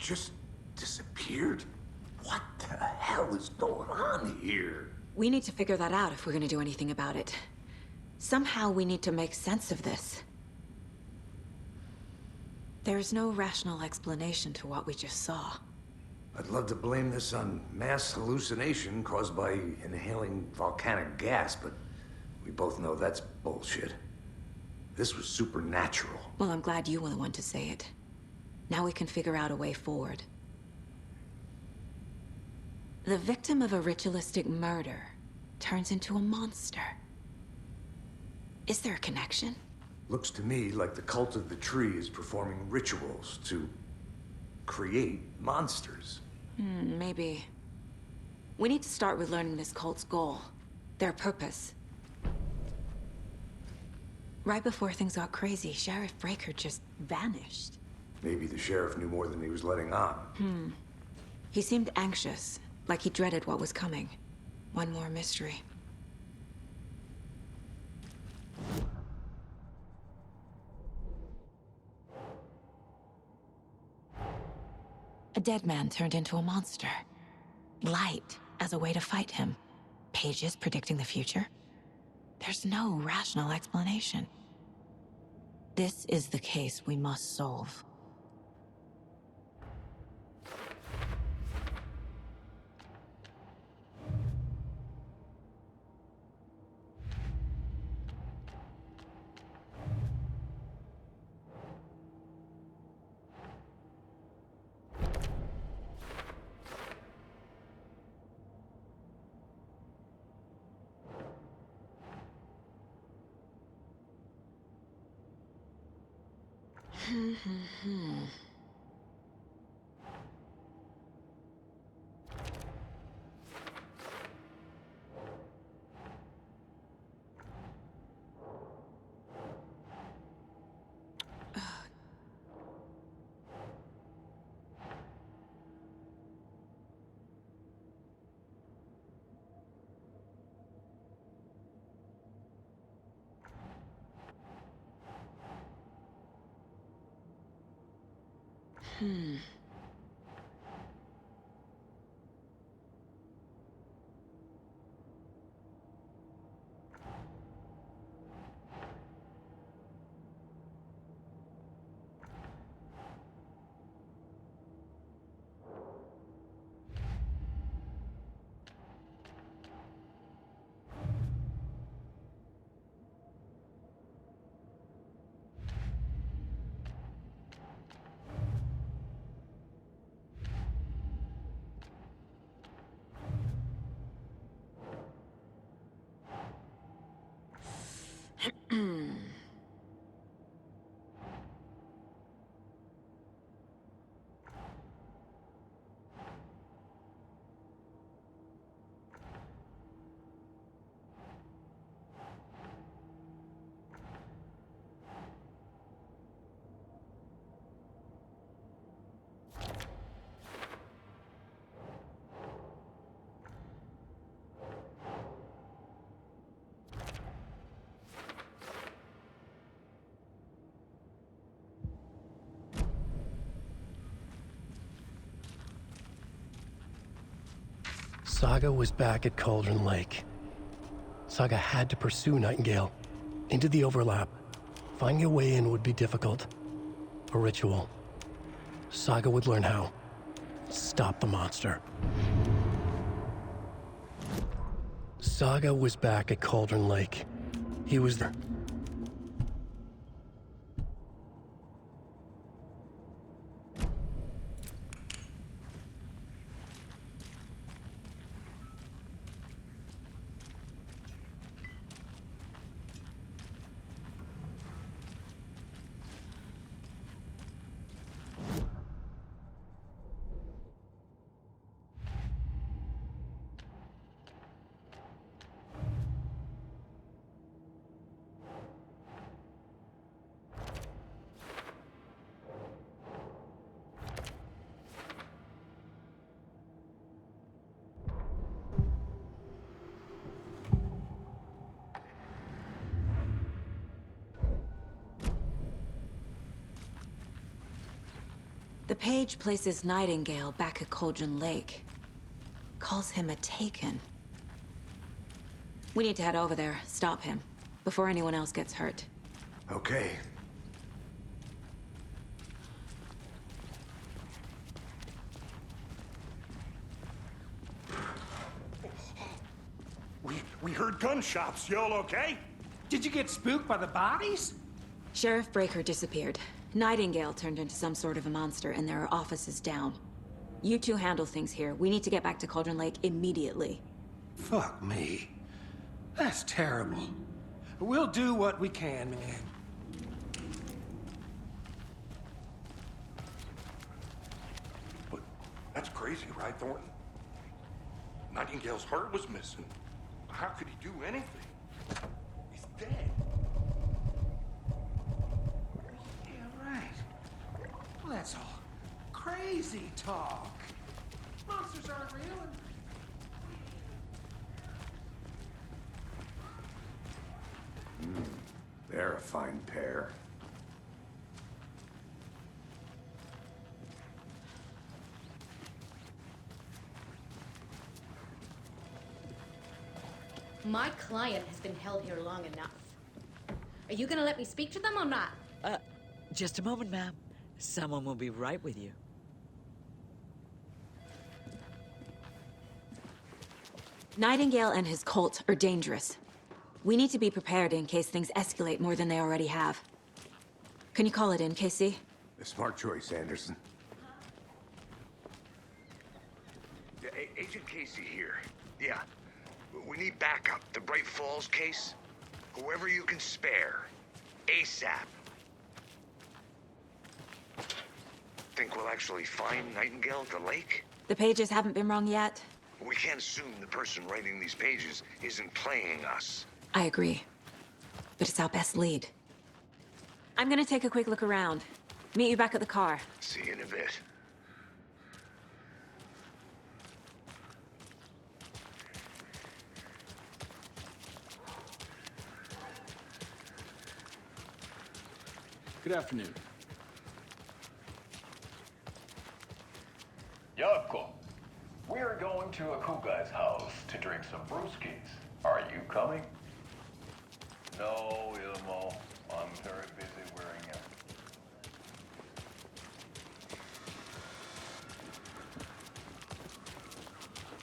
just disappeared? What the hell is going on here? We need to figure that out if we're gonna do anything about it. Somehow we need to make sense of this. There's no rational explanation to what we just saw. I'd love to blame this on mass hallucination caused by inhaling volcanic gas, but we both know that's bullshit. This was supernatural. Well, I'm glad you were the one to say it. Now we can figure out a way forward. The victim of a ritualistic murder turns into a monster. Is there a connection? Looks to me like the cult of the tree is performing rituals to create monsters. Maybe. We need to start with learning this cult's goal. Their purpose. Right before things got crazy, Sheriff Breaker just vanished. Maybe the sheriff knew more than he was letting on. He seemed anxious, like he dreaded what was coming. One more mystery. A dead man turned into a monster. Light as a way to fight him. Pages predicting the future. There's no rational explanation. This is the case we must solve. Saga was back at Cauldron Lake. Saga had to pursue Nightingale into the overlap. Finding a way in would be difficult. A ritual. Saga would learn how. Stop the monster. Saga was back at Cauldron Lake. He was there. The page places Nightingale back at Cauldron Lake. Calls him a Taken. We need to head over there, stop him, before anyone else gets hurt. Okay. We heard gunshots. Y'all okay? Did you get spooked by the bodies? Sheriff Breaker disappeared. Nightingale turned into some sort of a monster, and there are offices down. You two handle things here. We need to get back to Cauldron Lake immediately. Fuck me. That's terrible. We'll do what we can, man. But that's crazy, right, Thornton? Nightingale's heart was missing. How could he do anything? He's dead. Yeah, right. Well, that's all crazy talk. Monsters aren't real and... They're a fine pair. My client has been held here long enough. Are you gonna let me speak to them or not? Just a moment, ma'am. Someone will be right with you. Nightingale and his cult are dangerous. We need to be prepared in case things escalate more than they already have. Can you call it in, Casey? A smart choice, Anderson. Agent Casey here. Yeah. We need backup. The Bright Falls case. Whoever you can spare. ASAP. Think we'll actually find Nightingale at the lake? The pages haven't been wrong yet. We can't assume the person writing these pages isn't playing us. I agree. But it's our best lead. I'm gonna take a quick look around. Meet you back at the car. See you in a bit. Good afternoon. Yako, we're going to Akuga's house to drink some brewskis. Are you coming? No, Ilmo. I'm very busy wearing it.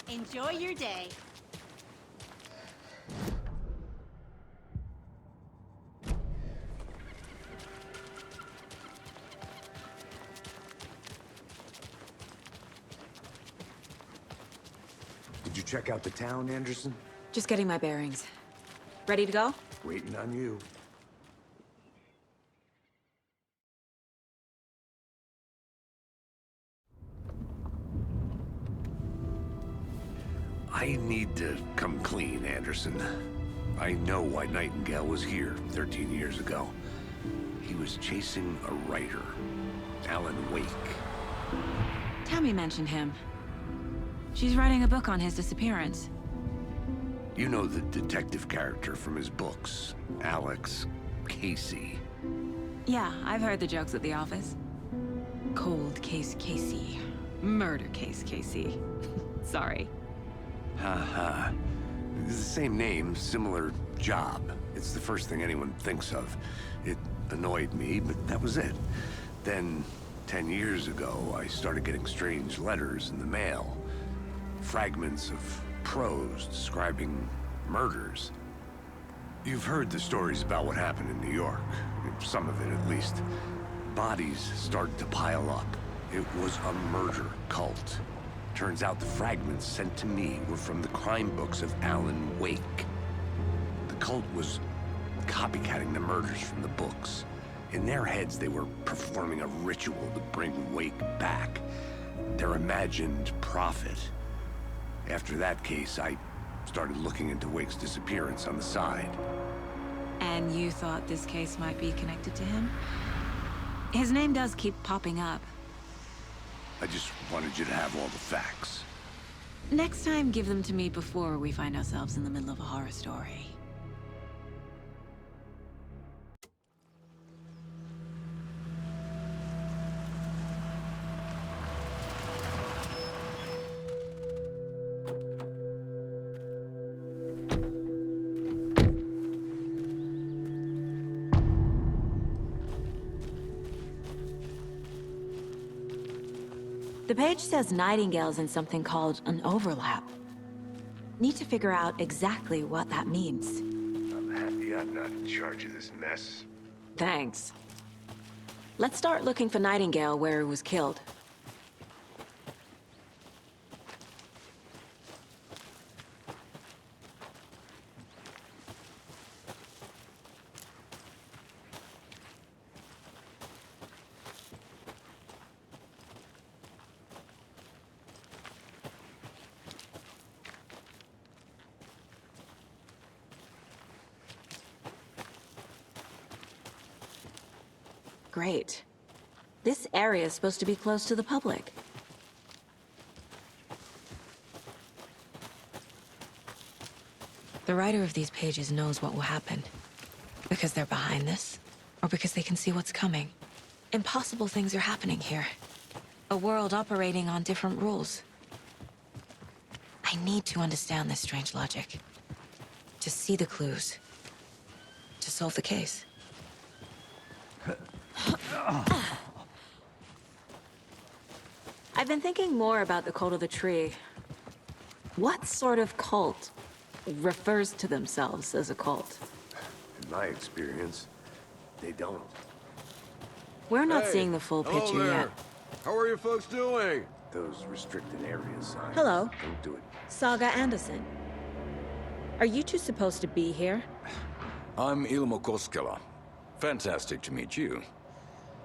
Enjoy your day. Did you check out the town, Anderson? Just getting my bearings. Ready to go? Waiting on you. I need to come clean, Anderson. I know why Nightingale was here 13 years ago. He was chasing a writer, Alan Wake. Tammy mentioned him. She's writing a book on his disappearance. You know the detective character from his books, Alex Casey. Yeah, I've heard the jokes at the office. Cold case Casey. Murder case Casey. Sorry. Haha. It's the same name, similar job. It's the first thing anyone thinks of. It annoyed me, but that was it. Then, 10 years ago, I started getting strange letters in the mail. Fragments of prose describing murders. You've heard the stories about what happened in New York. Some of it, at least. Bodies started to pile up. It was a murder cult. Turns out the fragments sent to me were from the crime books of Alan Wake. The cult was copycatting the murders from the books. In their heads, they were performing a ritual to bring Wake back. Their imagined prophet. After that case, I started looking into Wake's disappearance on the side. And you thought this case might be connected to him? His name does keep popping up. I just wanted you to have all the facts. Next time, give them to me before we find ourselves in the middle of a horror story. The page says Nightingale's in something called an overlap. Need to figure out exactly what that means. I'm happy I'm not in charge of this mess. Thanks. Let's start looking for Nightingale where he was killed. Great. This area is supposed to be closed to the public. The writer of these pages knows what will happen. Because they're behind this, or because they can see what's coming. Impossible things are happening here. A world operating on different rules. I need to understand this strange logic. To see the clues. To solve the case. I've been thinking more about the cult of the tree. What sort of cult refers to themselves as a cult? In my experience, they don't. We're not seeing the full picture yet. How are you folks doing? Those restricted area signs. Hello. Don't do it. Saga Anderson. Are you two supposed to be here? I'm Ilmo Koskela. Fantastic to meet you.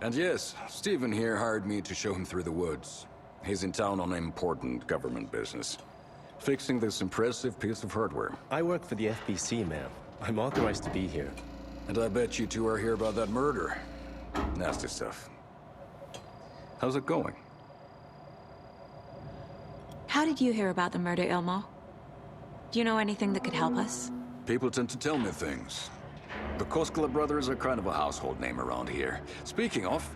And yes, Stephen here hired me to show him through the woods. He's in town on important government business. Fixing this impressive piece of hardware. I work for the FBC, ma'am. I'm authorized to be here. And I bet you two are here about that murder. Nasty stuff. How's it going? How did you hear about the murder, Ilmo? Do you know anything that could help us? People tend to tell me things. The Koskela brothers are kind of a household name around here. Speaking of,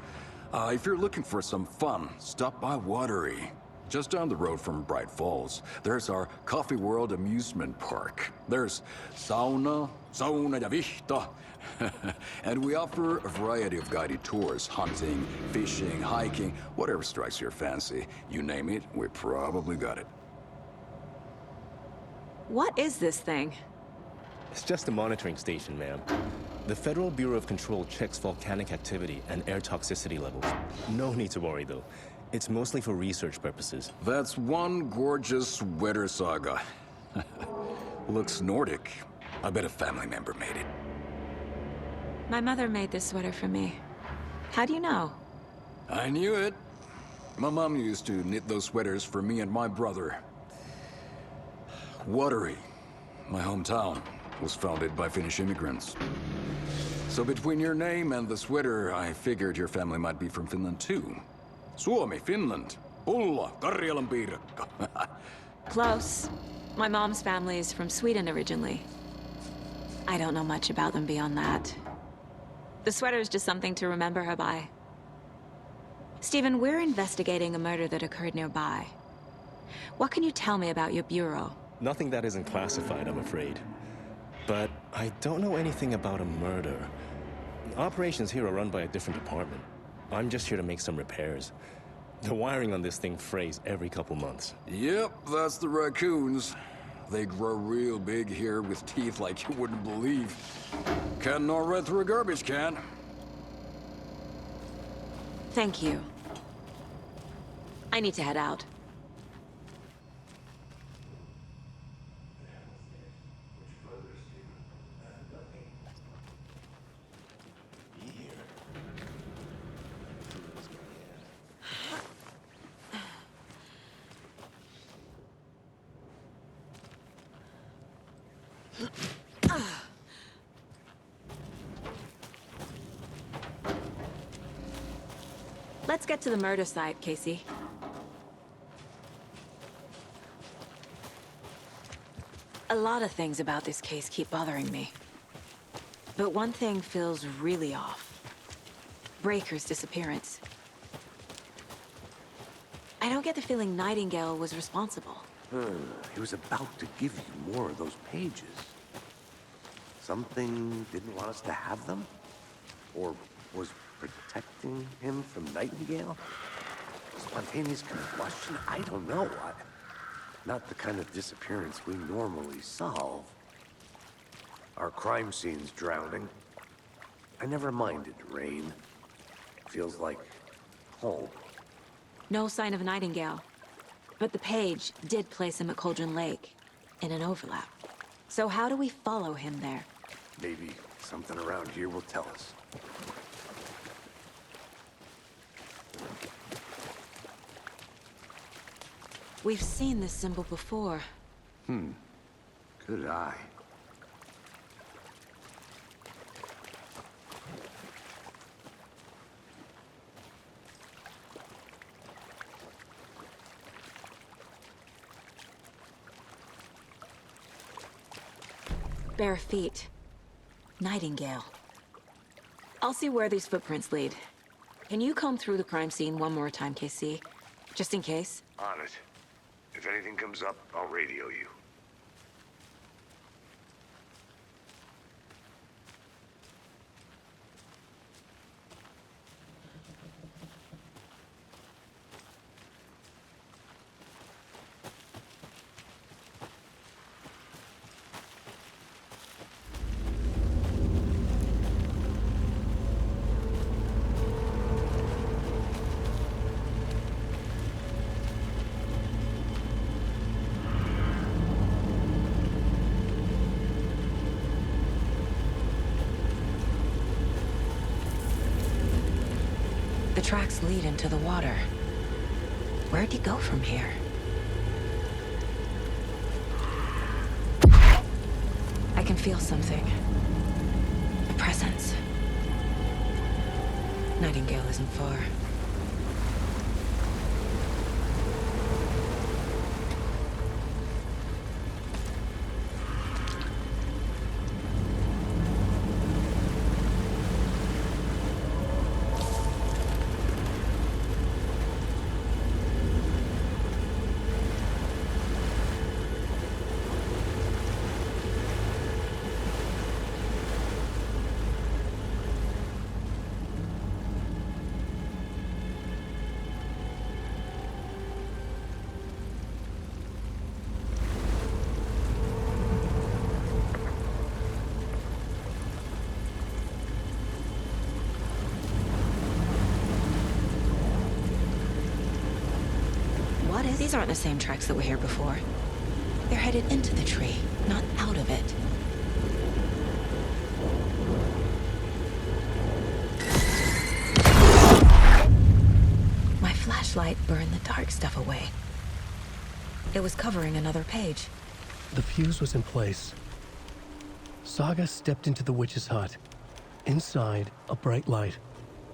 if you're looking for some fun, stop by Watery. Just down the road from Bright Falls, there's our Coffee World amusement park. There's sauna ja vihta. And we offer a variety of guided tours, hunting, fishing, hiking, whatever strikes your fancy. You name it, we probably got it. What is this thing? It's just a monitoring station, ma'am. The Federal Bureau of Control checks volcanic activity and air toxicity levels. No need to worry, though. It's mostly for research purposes. That's one gorgeous sweater, Saga. Looks Nordic. I bet a family member made it. My mother made this sweater for me. How do you know? I knew it. My mom used to knit those sweaters for me and my brother. Watery, my hometown, was founded by Finnish immigrants. So between your name and the sweater, I figured your family might be from Finland too. Suomi, Finland. Pulla, Karjalan piirakka. Close. My mom's family is from Sweden originally. I don't know much about them beyond that. The sweater is just something to remember her by. Stephen, we're investigating a murder that occurred nearby. What can you tell me about your bureau? Nothing that isn't classified, I'm afraid. But I don't know anything about a murder. Operations here are run by a different department. I'm just here to make some repairs. The wiring on this thing frays every couple months. Yep, that's the raccoons. They grow real big here with teeth like you wouldn't believe. Can't nor right through a garbage can. Thank you. I need to head out. Let's get to the murder site, Casey. A lot of things about this case keep bothering me. But one thing feels really off. Breaker's disappearance. I don't get the feeling Nightingale was responsible. He was about to give you more of those pages. Something didn't want us to have them? Or was protecting him from Nightingale? Spontaneous combustion? I don't know. Not the kind of disappearance we normally solve. Our crime scene's drowning. I never minded rain. Feels like home. No sign of Nightingale. But the page did place him at Cauldron Lake, in an overlap. So how do we follow him there? Maybe something around here will tell us. We've seen this symbol before. Good eye. Bare feet. Nightingale. I'll see where these footprints lead. Can you comb through the crime scene one more time, KC? Just in case? On it. If anything comes up, I'll radio you. The tracks lead into the water. Where'd he go from here? I can feel something. A presence. Nightingale isn't far. These aren't the same tracks that were here before. They're headed into the tree, not out of it. My flashlight burned the dark stuff away. It was covering another page. The fuse was in place. Saga stepped into the witch's hut. Inside, a bright light.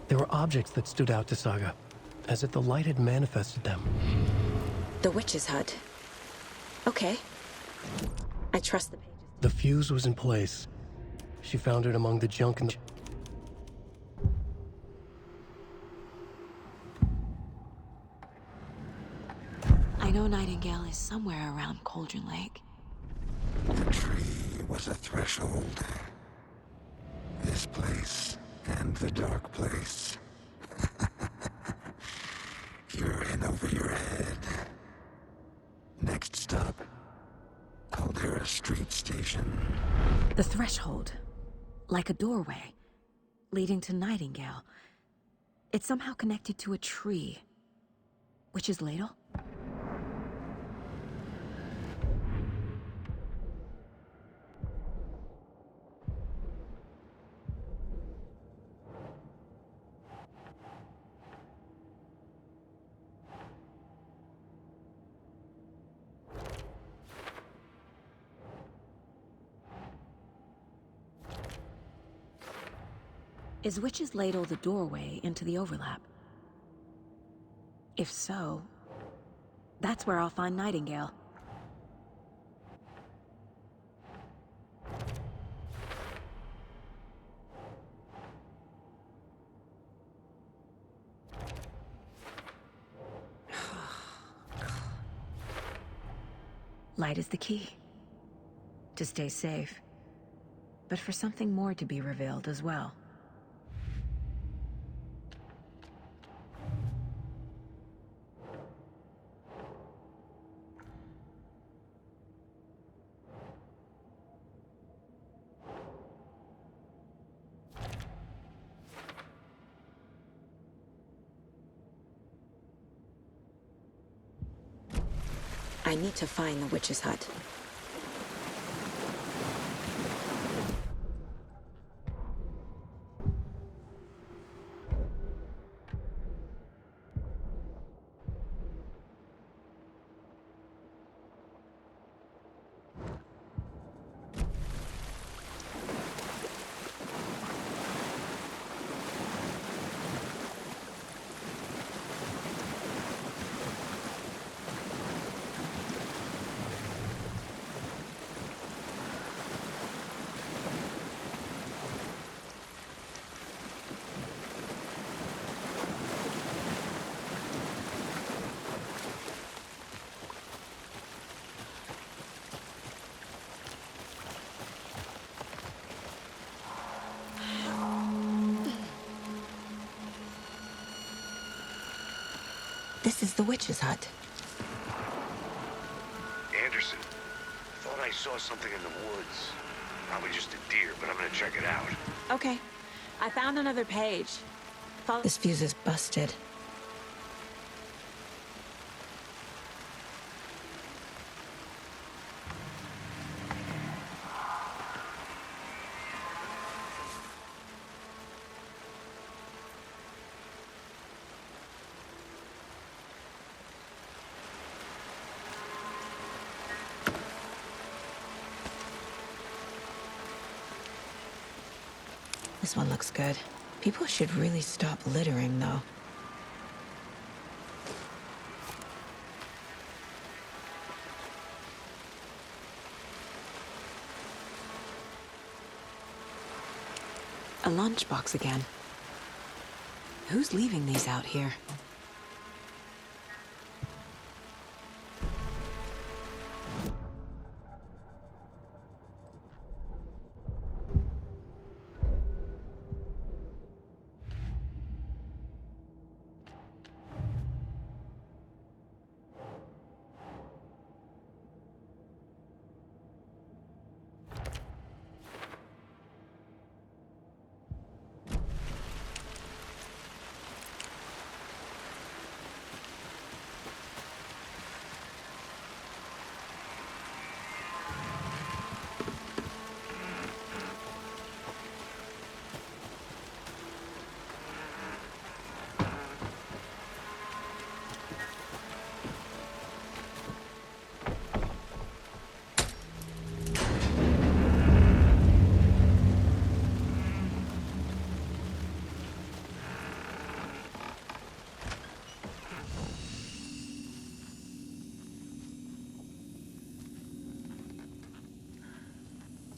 There were objects that stood out to Saga, as if the light had manifested them. The witch's hut. Okay. I trust the pages. The fuse was in place. She found it among the junk in the... I know Nightingale is somewhere around Cauldron Lake. The tree was a threshold. This place and the dark place. You're in over your head. Next stop, Caldera Street Station. The threshold. Like a doorway. Leading to Nightingale. It's somehow connected to a tree. Witch's ladle? Is Witch's Ladle the doorway into the overlap? If so, that's where I'll find Nightingale. Light is the key. To stay safe. But for something more to be revealed as well. I need to find the witch's hut. This is the witch's hut. Anderson, thought I saw something in the woods. Probably just a deer, but I'm gonna check it out. Okay. I found another page. This fuse is busted. This one looks good. People should really stop littering, though. A lunchbox again. Who's leaving these out here?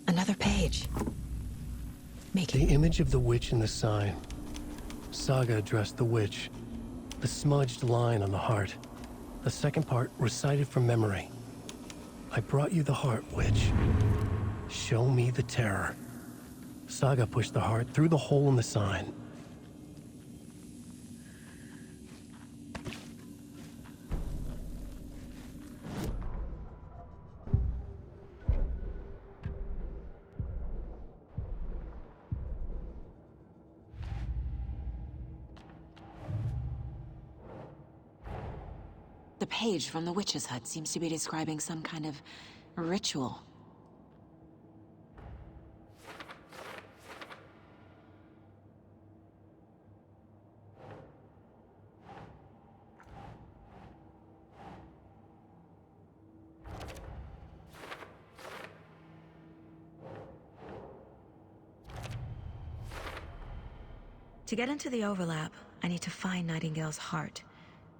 Another page. The image of the witch in the sign. Saga addressed the witch. The smudged line on the heart. The second part recited from memory. I brought you the heart, witch. Show me the terror. Saga pushed the heart through the hole in the sign. The page from the witch's hut seems to be describing some kind of ritual. To get into the overlap, I need to find Nightingale's heart.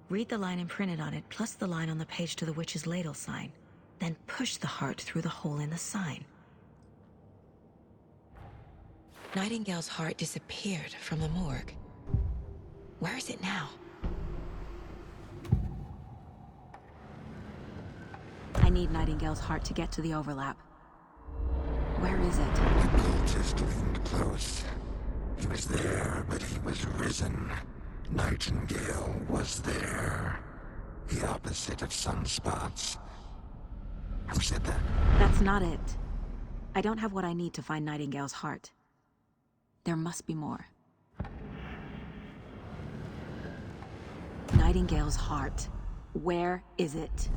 Read the line imprinted on it, plus the line on the page to the witch's ladle sign. Then push the heart through the hole in the sign. Nightingale's heart disappeared from the morgue. Where is it now? I need Nightingale's heart to get to the overlap. Where is it? The cultist leaned close. He was there, but he was risen. Nightingale was there. The opposite of sunspots. Who said that? That's not it. I don't have what I need to find Nightingale's heart. There must be more. Nightingale's heart. Where is it?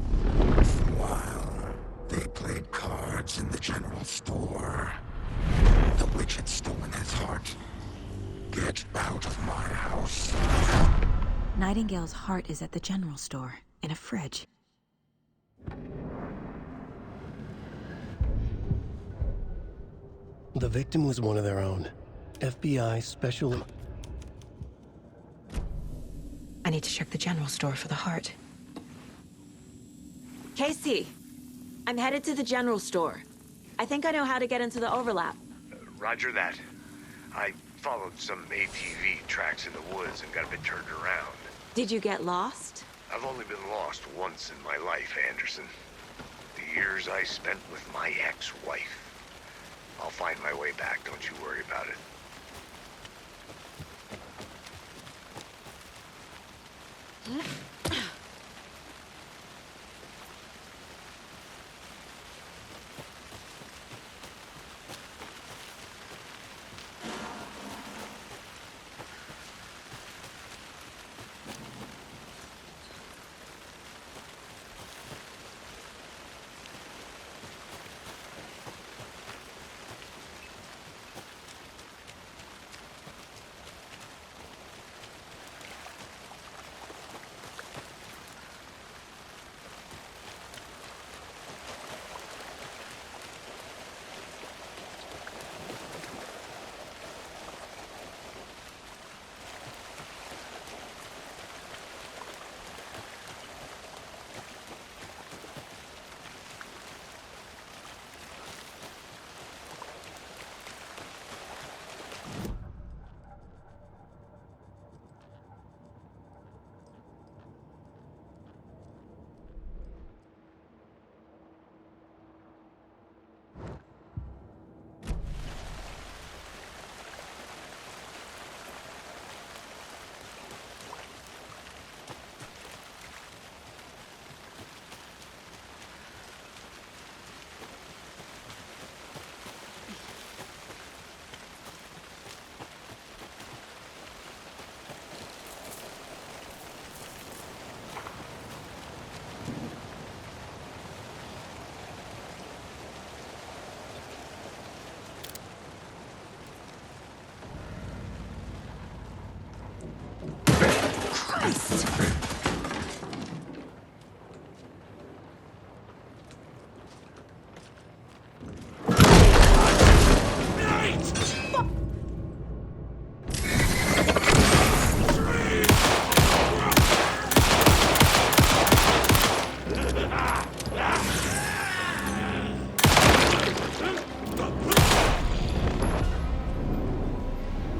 While they played cards in the general store, the witch had stolen his heart. Get out of my house. Nightingale's heart is at the general store, in a fridge. The victim was one of their own. FBI special... I need to check the general store for the heart. Casey! I'm headed to the general store. I think I know how to get into the overlap. Roger that. I followed some ATV tracks in the woods and got a bit turned around. Did you get lost? I've only been lost once in my life, Anderson. The years I spent with my ex-wife. I'll find my way back, don't you worry about it.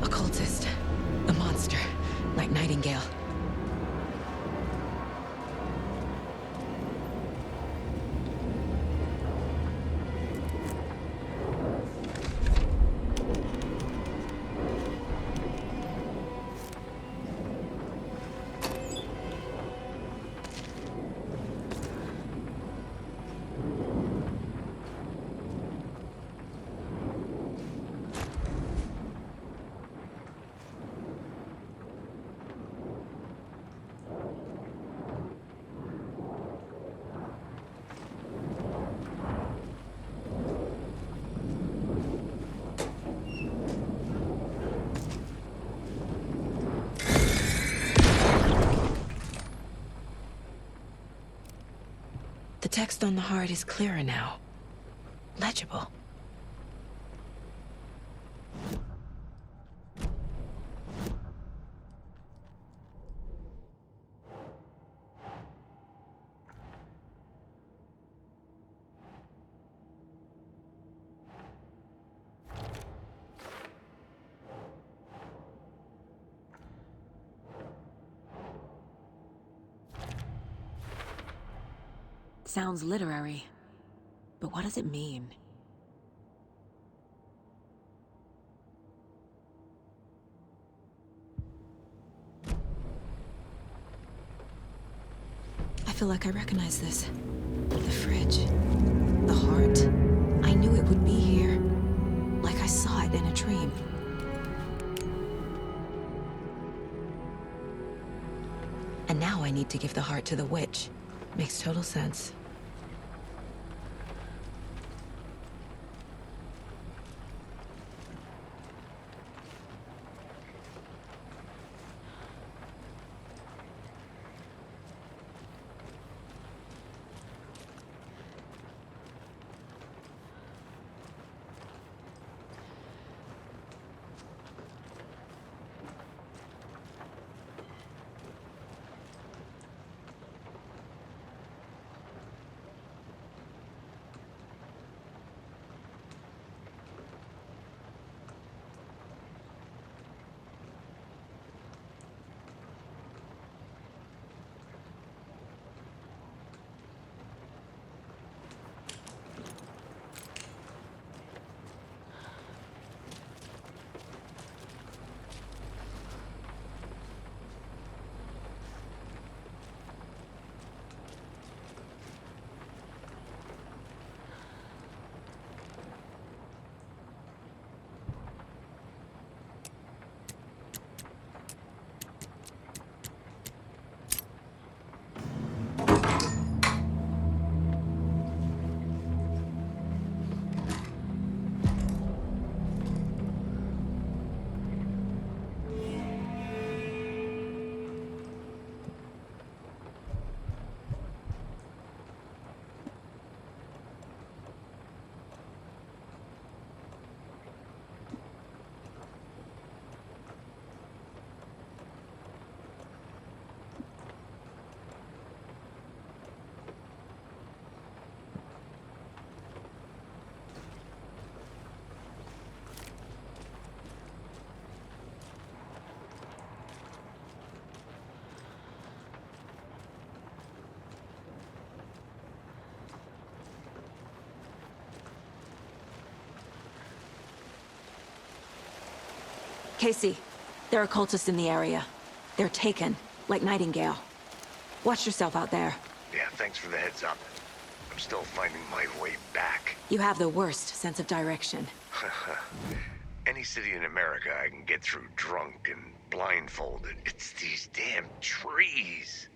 Occultist. A monster. Like Nightingale. The text on the heart is clearer now. Legible. Sounds literary, but what does it mean? I feel like I recognize this. The fridge. The heart. I knew it would be here. Like I saw it in a dream. And now I need to give the heart to the witch. Makes total sense. Casey, there are cultists in the area. They're taken, like Nightingale. Watch yourself out there. Yeah, thanks for the heads up. I'm still finding my way back. You have the worst sense of direction. Any city in America I can get through drunk and blindfolded. It's these damn trees.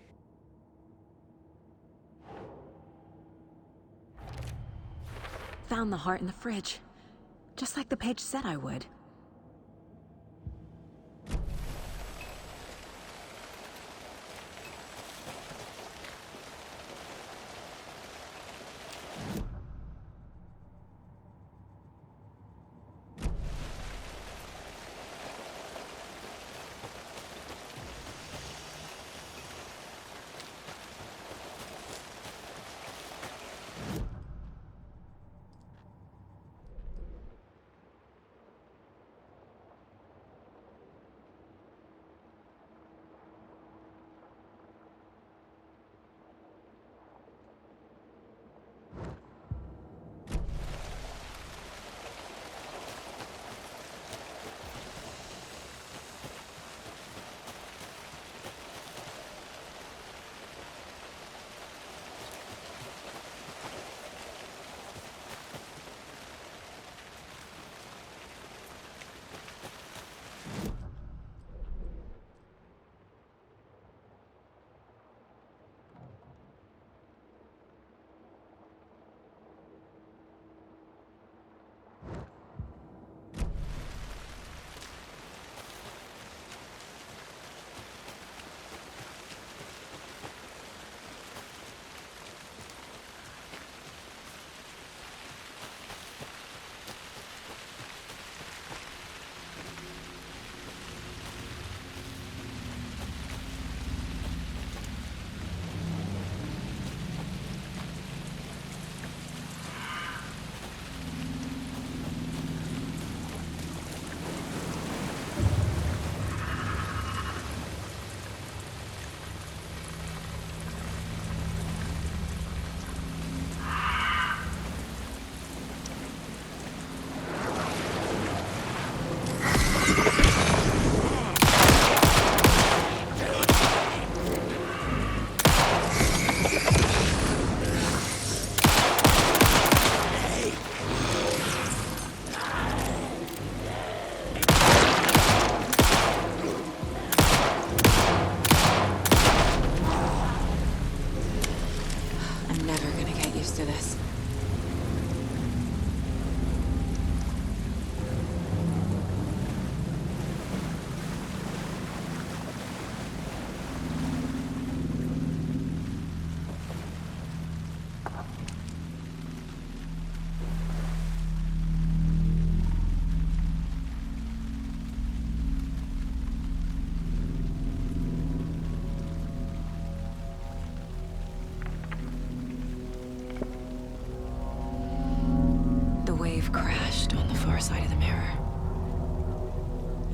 Found the heart in the fridge. Just like the page said I would.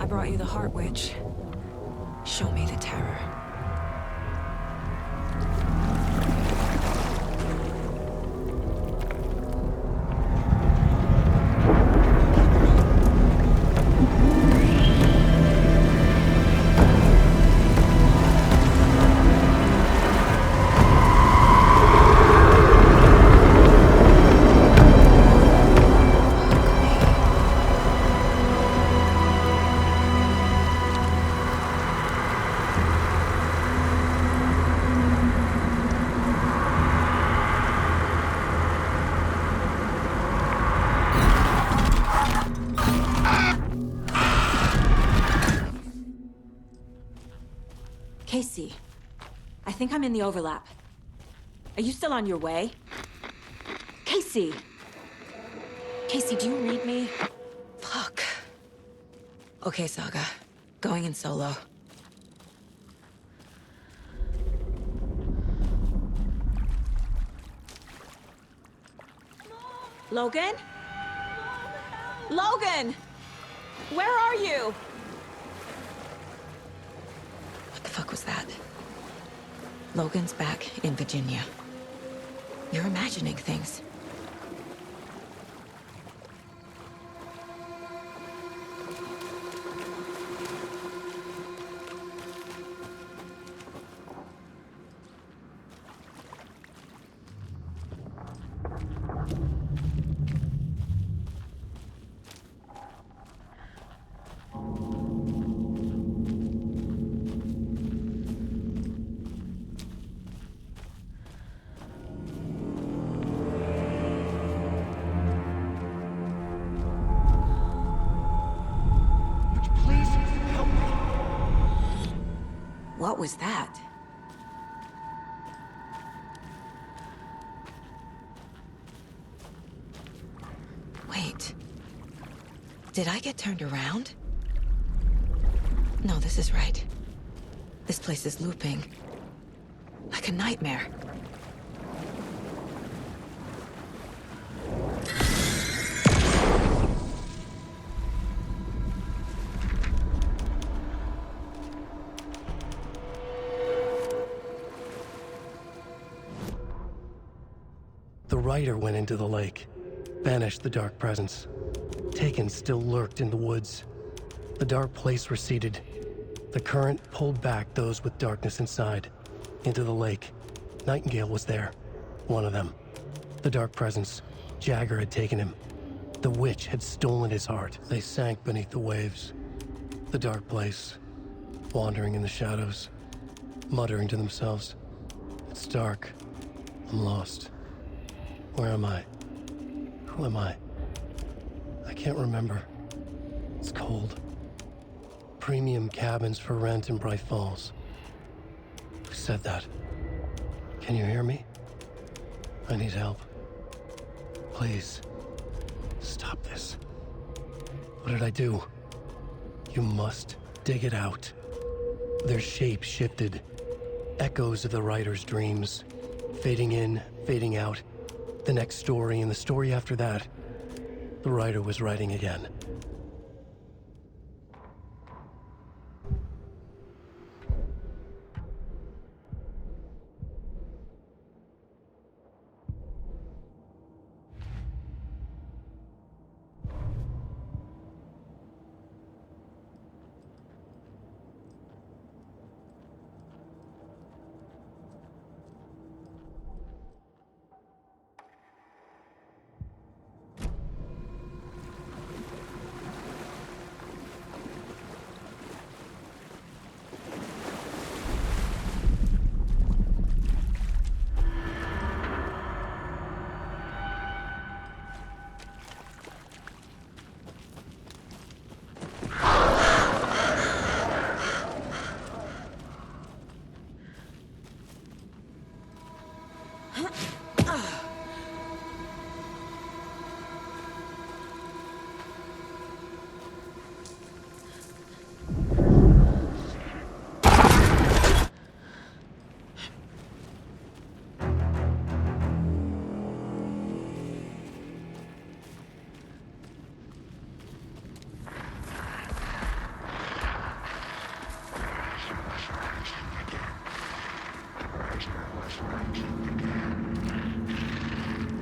I brought you the Heart Witch. Show me the terror. Casey, I think I'm in the overlap. Are you still on your way? Casey! Casey, do you read me? Fuck. Okay, Saga. Going in solo. Logan? Logan! Where are you? What the fuck was that? Logan's back in Virginia. You're imagining things. What was that? Wait. Did I get turned around? No, this is right. This place is looping. Like a nightmare. The rider went into the lake, banished the dark presence. Taken still lurked in the woods. The dark place receded. The current pulled back those with darkness inside, into the lake. Nightingale was there, one of them. The dark presence, Jagger had taken him. The witch had stolen his heart. They sank beneath the waves. The dark place, wandering in the shadows, muttering to themselves. It's dark. I'm lost. Where am I? Who am I? I can't remember. It's cold. Premium cabins for rent in Bright Falls. Who said that? Can you hear me? I need help. Please. Stop this. What did I do? You must dig it out. Their shape shifted. Echoes of the writer's dreams. Fading in, fading out. The next story and the story after that, the writer was writing again.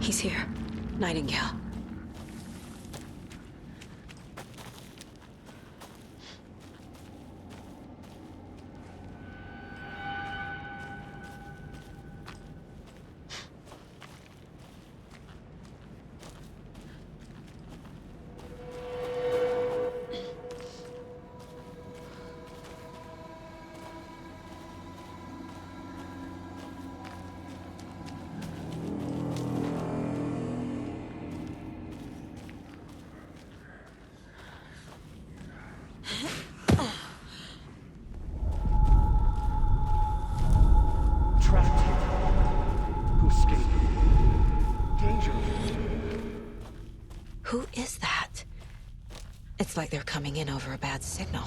He's here. Nightingale. Who is that? It's like they're coming in over a bad signal.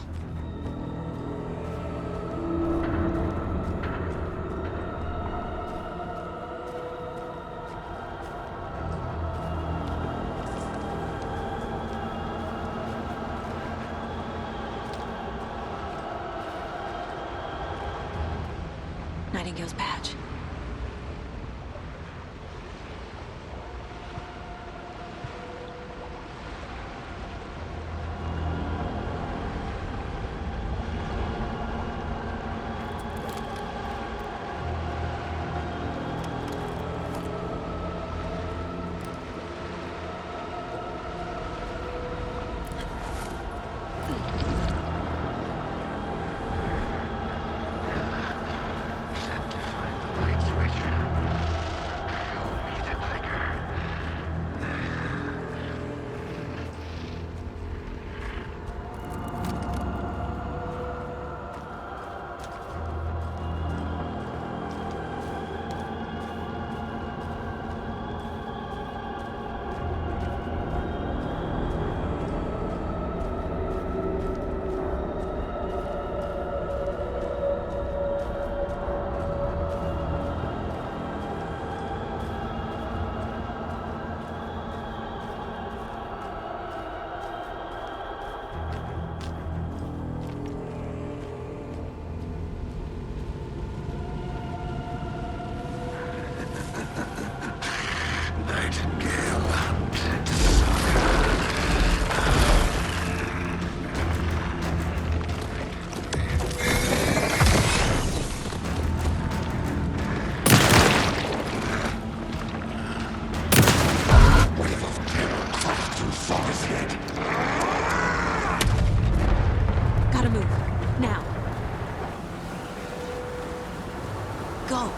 Nightingale's badge. Gotta move. Now. Go.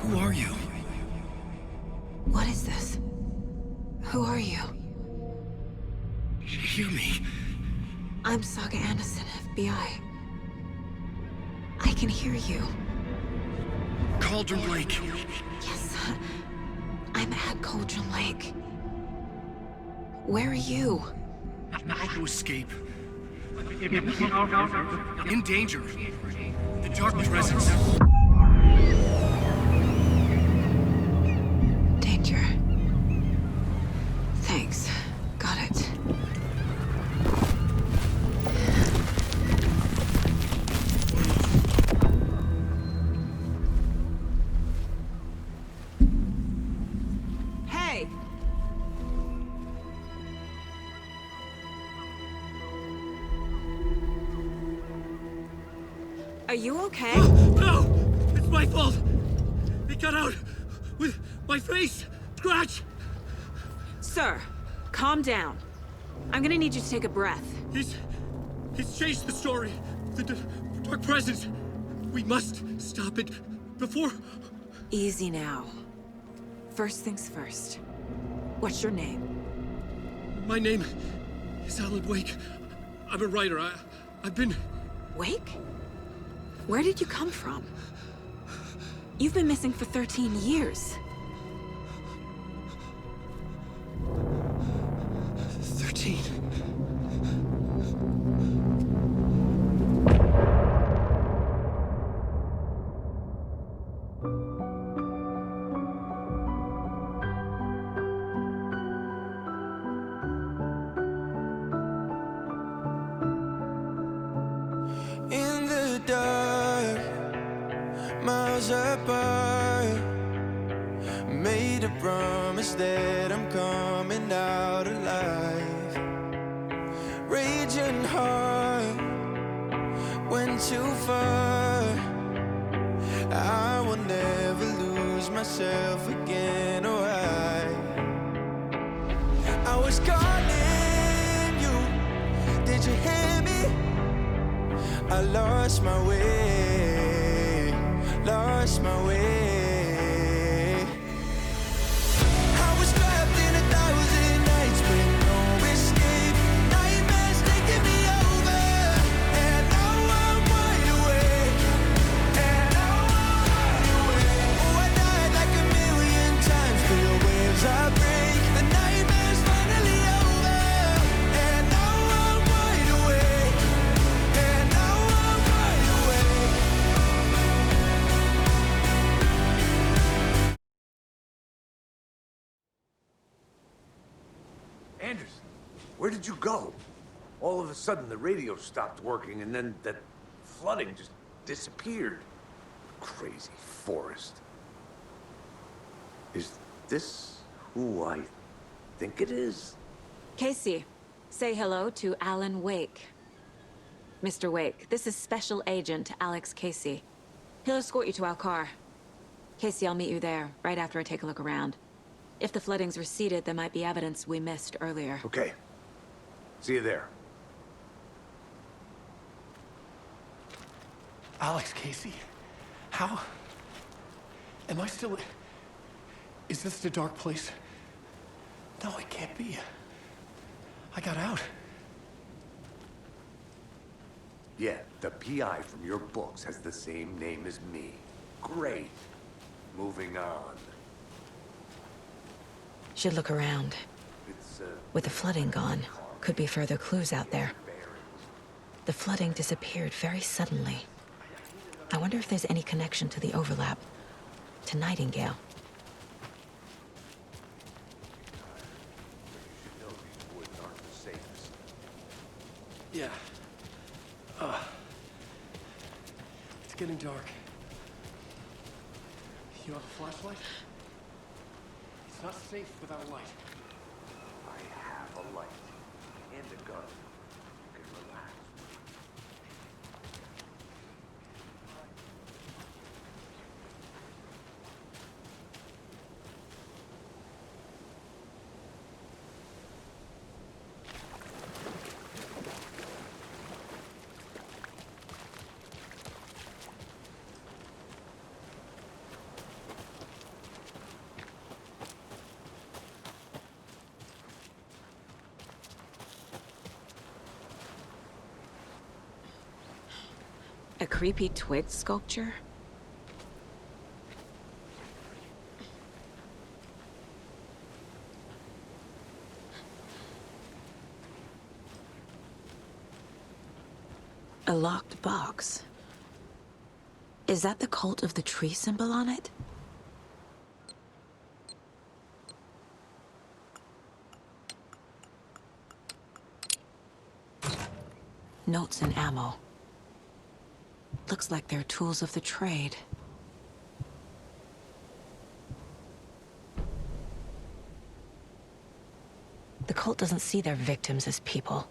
Who are you? What is this? Who are you? Hear me. I'm Saga Anderson, FBI. I can hear you. Cauldron Lake. Yes, I'm at Cauldron Lake. Where are you? To escape. In danger. The Dark Presence. Danger. Thanks. Got it. Hey! Are you okay? No! It's my fault! It got out with my face! Scratch! Sir, calm down. I'm gonna need you to take a breath. He's changed the story. The Dark Presence. We must stop it before... Easy now. First things first. What's your name? My name is Alan Wake. I'm a writer. I've been... Wake? Where did you come from? You've been missing for 13 years. 13. In the dark, miles apart, made a promise that I'm coming out alive. Raging heart, went too far. I will never lose myself again, or I was calling you, did you hear me? I lost my way, lost my way. I was trapped in 1,000 nights with no escape. Nightmares taking me over, and now I'm wide awake. And now I'm wide awake. Oh, I died like 1,000,000 times, feel waves I break. The nightmare's finally over, and now I'm wide awake. And now I'm wide awake. Anderson, where did you go? All of a sudden, the radio stopped working, and then that flooding just disappeared. Crazy forest. Is this who I think it is? Casey, say hello to Alan Wake. Mr. Wake, this is Special Agent Alex Casey. He'll escort you to our car. Casey, I'll meet you there, right after I take a look around. If the flooding's receded, there might be evidence we missed earlier. Okay. See you there. Alex Casey, how? Am I still... Is this the dark place? No, it can't be. I got out. Yeah, the PI from your books has the same name as me. Great. Moving on. Should look around. It's, With the flooding gone, could be further clues out there. The flooding disappeared very suddenly. I wonder if there's any connection to the overlap. To Nightingale. Yeah. It's getting dark. You have a flashlight? It's not safe without a light. I have a light and a gun. You can relax. A creepy twig sculpture? A locked box. Is that the cult of the tree symbol on it? Notes and ammo. Looks like they're tools of the trade. The cult doesn't see their victims as people.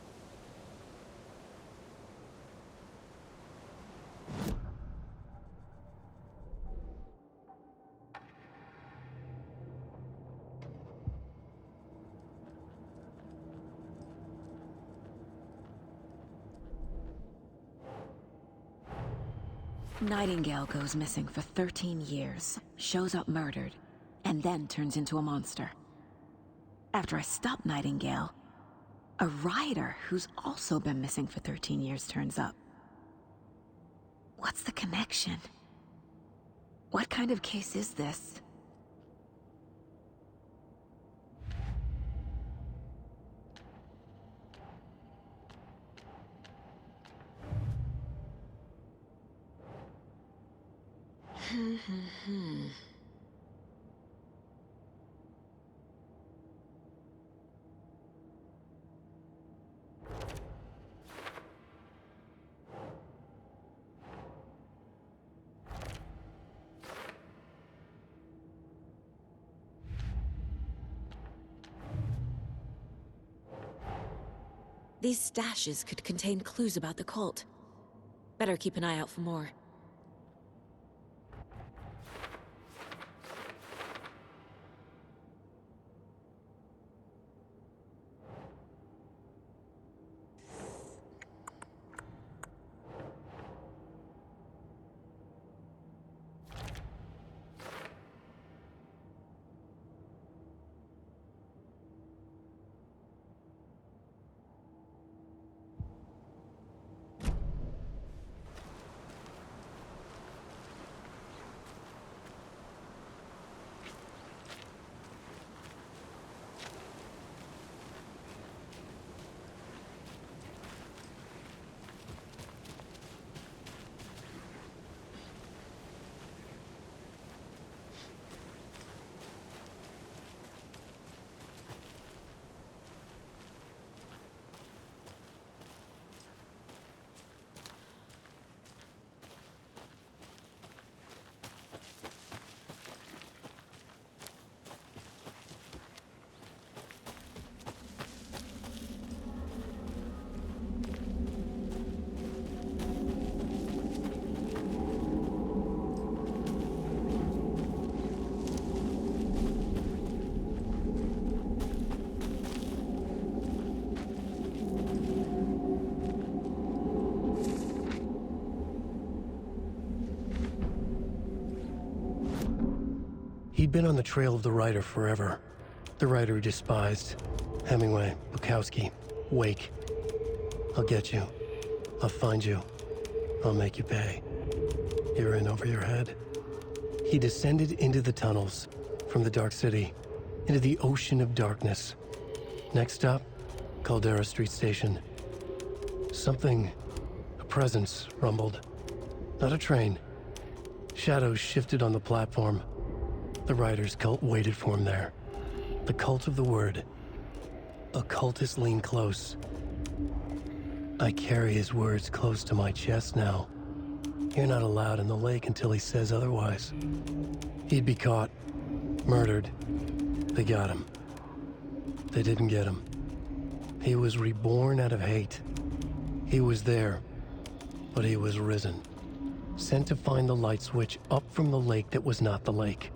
Nightingale goes missing for 13 years, shows up murdered, and then turns into a monster. After I stop Nightingale, a rider who's also been missing for 13 years turns up. What's the connection? What kind of case is this? These stashes could contain clues about the cult. Better keep an eye out for more. He'd been on the trail of the writer forever. The writer he despised. Hemingway, Bukowski, Wake. I'll get you. I'll find you. I'll make you pay. You're in over your head. He descended into the tunnels, from the Dark City, into the ocean of darkness. Next stop, Caldera Street Station. Something, a presence, rumbled. Not a train. Shadows shifted on the platform. The writer's cult waited for him there. The cult of the word. Occultists lean close. I carry his words close to my chest now. You're not allowed in the lake until he says otherwise. He'd be caught. Murdered. They got him. They didn't get him. He was reborn out of hate. He was there, but he was risen. Sent to find the light switch up from the lake that was not the lake.